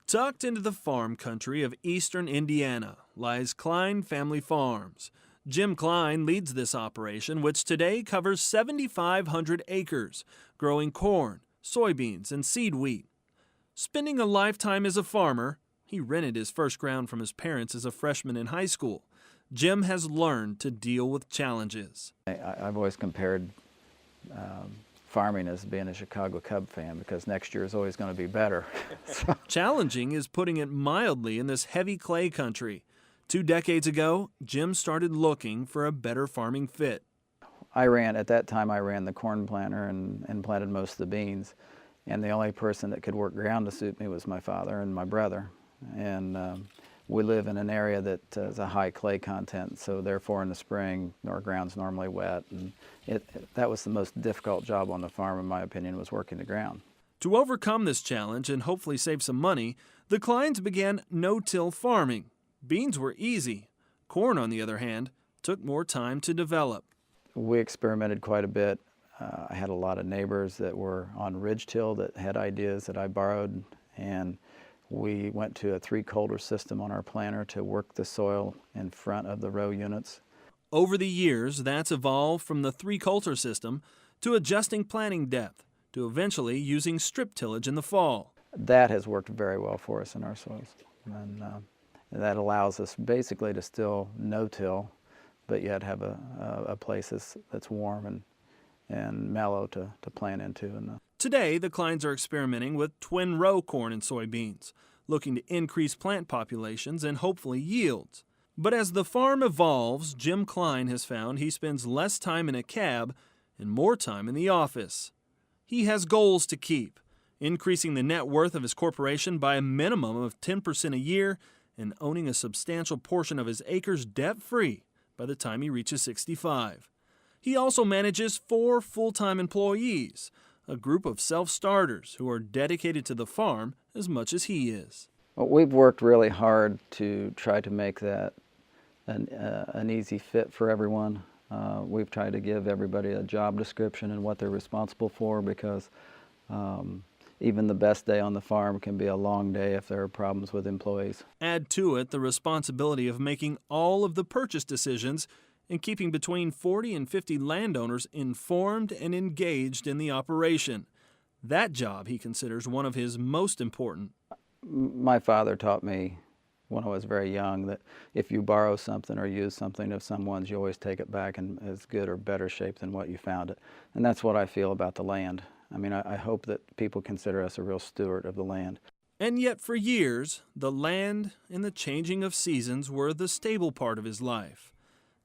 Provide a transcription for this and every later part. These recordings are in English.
Tucked into the farm country of eastern Indiana lies Kline Family Farms. Jim Kline leads this operation, which today covers 7,500 acres, growing corn, soybeans, and seed wheat. Spending a lifetime as a farmer, he rented his first ground from his parents as a freshman in high school. Jim has learned to deal with challenges. I've always compared farming as being a Chicago Cub fan, because next year is always going to be better. Challenging is putting it mildly in this heavy clay country. 2 decades ago, Jim started looking for a better farming fit. At that time I ran the corn planter and planted most of the beans. And the only person that could work ground to suit me was my father and my brother. And we live in an area that has a high clay content, so therefore in the spring our ground's normally wet. And that was the most difficult job on the farm, in my opinion, was working the ground. To overcome this challenge and hopefully save some money, the Klines began no-till farming. Beans were easy. Corn, on the other hand, took more time to develop. We experimented quite a bit. I had a lot of neighbors that were on ridge till that had ideas that I borrowed, and we went to a 3-coulter system on our planter to work the soil in front of the row units. Over the years, that's evolved from the 3-coulter system to adjusting planting depth to eventually using strip tillage in the fall. That has worked very well for us in our soils, and that allows us basically to still no-till, but yet have a place that's warm and mellow to plant into. Today, the Klines are experimenting with twin-row corn and soybeans, looking to increase plant populations and hopefully yields. But as the farm evolves, Jim Kline has found he spends less time in a cab and more time in the office. He has goals to keep, increasing the net worth of his corporation by a minimum of 10% a year and owning a substantial portion of his acres debt-free by the time he reaches 65. He also manages 4 full-time employees, a group of self-starters who are dedicated to the farm as much as he is. Well, we've worked really hard to try to make that an easy fit for everyone. We've tried to give everybody a job description and what they're responsible for, because even the best day on the farm can be a long day if there are problems with employees. Add to it the responsibility of making all of the purchase decisions and keeping between 40 and 50 landowners informed and engaged in the operation. That job he considers one of his most important. My father taught me when I was very young that if you borrow something or use something of someone's, you always take it back in as good or better shape than what you found it. And that's what I feel about the land. I mean, I hope that people consider us a real steward of the land. And yet for years, the land and the changing of seasons were the stable part of his life.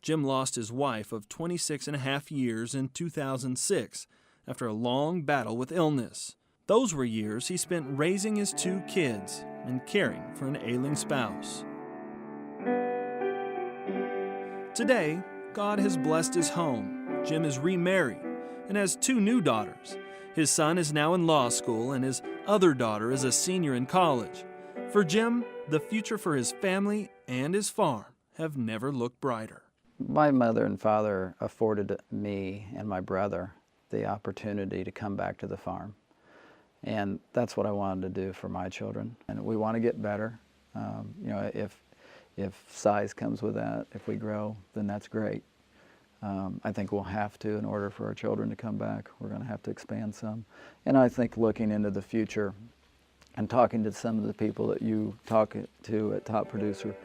Jim lost his wife of 26.5 years in 2006 after a long battle with illness. Those were years he spent raising his 2 kids and caring for an ailing spouse. Today, God has blessed his home. Jim is remarried and has 2 new daughters. His son is now in law school and his other daughter is a senior in college. For Jim, the future for his family and his farm have never looked brighter. My mother and father afforded me and my brother the opportunity to come back to the farm. And that's what I wanted to do for my children. And we want to get better. You know, if size comes with that, if we grow, then that's great. I think we'll have to, in order for our children to come back, we're going to have to expand some. And I think looking into the future and talking to some of the people that you talk to at Top Producer,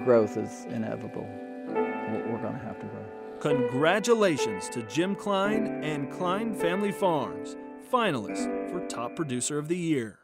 growth is inevitable. We're going to have to grow. Congratulations to Jim Kline and Kline Family Farms, finalists for Top Producer of the Year.